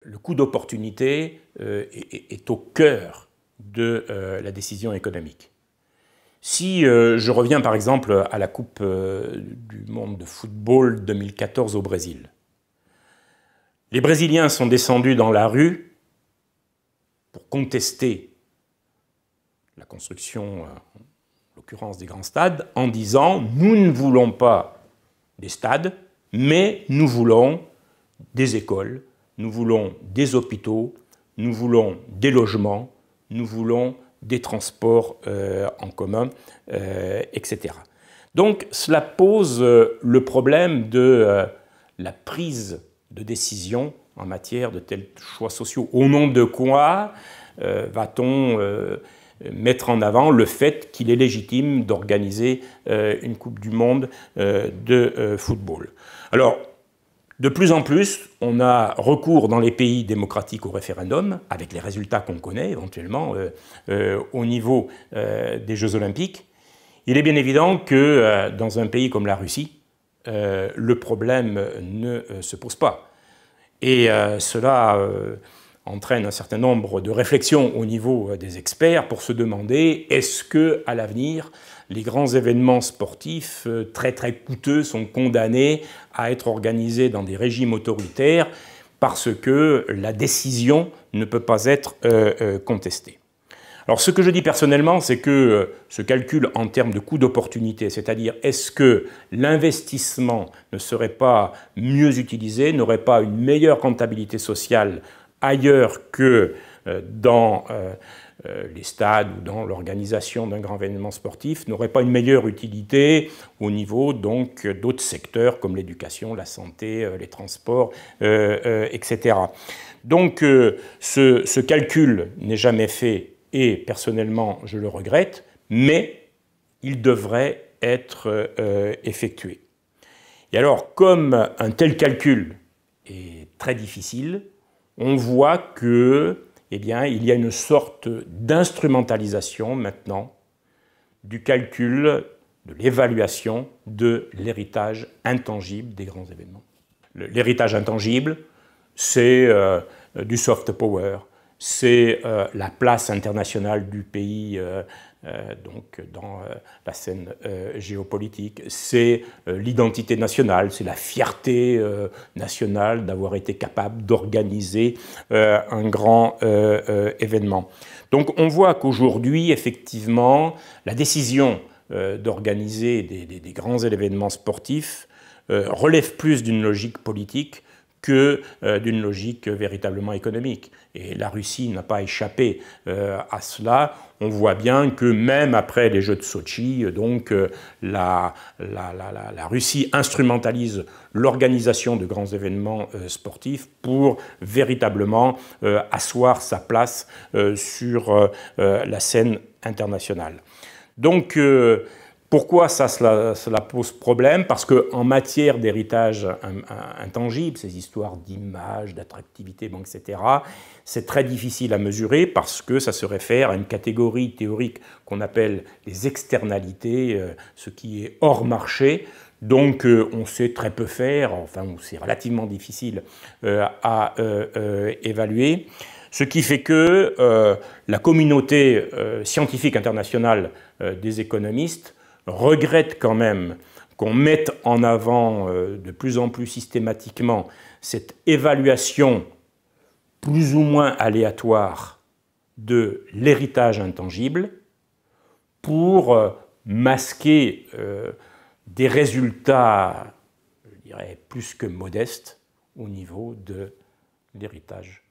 le coût d'opportunité est au cœur de la décision économique. Si je reviens par exemple à la Coupe du monde de football 2014 au Brésil, les Brésiliens sont descendus dans la rue pour contester la construction, en l'occurrence des grands stades, en disant « nous ne voulons pas des stades, mais nous voulons des écoles, nous voulons des hôpitaux, nous voulons des logements, nous voulons des transports en commun, etc. » Donc cela pose le problème de la prise de décision en matière de tels choix sociaux. Au nom de quoi va-t-on mettre en avant le fait qu'il est légitime d'organiser une Coupe du monde de football? Alors, de plus en plus, on a recours dans les pays démocratiques au référendum, avec les résultats qu'on connaît éventuellement au niveau des Jeux Olympiques. Il est bien évident que dans un pays comme la Russie, le problème ne se pose pas. Et cela entraîne un certain nombre de réflexions au niveau des experts pour se demander est-ce que, à l'avenir, les grands événements sportifs très très coûteux sont condamnés à être organisés dans des régimes autoritaires parce que la décision ne peut pas être contestée. Alors ce que je dis personnellement, c'est que ce calcul en termes de coût d'opportunité, c'est-à-dire est-ce que l'investissement ne serait pas mieux utilisé, n'aurait pas une meilleure rentabilité sociale ailleurs que dans les stades ou dans l'organisation d'un grand événement sportif, n'aurait pas une meilleure utilité au niveau donc d'autres secteurs comme l'éducation, la santé, les transports, etc. Donc ce calcul n'est jamais fait et personnellement je le regrette, mais il devrait être effectué. Et alors comme un tel calcul est très difficile, on voit que, eh bien, il y a une sorte d'instrumentalisation maintenant du calcul, de l'évaluation de l'héritage intangible des grands événements. L'héritage intangible, c'est du soft power, c'est la place internationale du pays donc dans la scène géopolitique, c'est l'identité nationale, c'est la fierté nationale d'avoir été capable d'organiser un grand événement. Donc on voit qu'aujourd'hui, effectivement, la décision d'organiser des grands événements sportifs relève plus d'une logique politique que d'une logique véritablement économique. Et la Russie n'a pas échappé à cela. On voit bien que même après les Jeux de Sotchi, donc, la Russie instrumentalise l'organisation de grands événements sportifs pour véritablement asseoir sa place sur la scène internationale. Donc, pourquoi cela pose problème? Parce qu'en matière d'héritage intangible, ces histoires d'image, d'attractivité, bon, etc., c'est très difficile à mesurer parce que ça se réfère à une catégorie théorique qu'on appelle les externalités, ce qui est hors marché. Donc on sait très peu faire, enfin c'est relativement difficile à évaluer. Ce qui fait que la communauté scientifique internationale des économistes regrette quand même qu'on mette en avant de plus en plus systématiquement cette évaluation plus ou moins aléatoire de l'héritage intangible pour masquer des résultats, je dirais, plus que modestes au niveau de l'héritage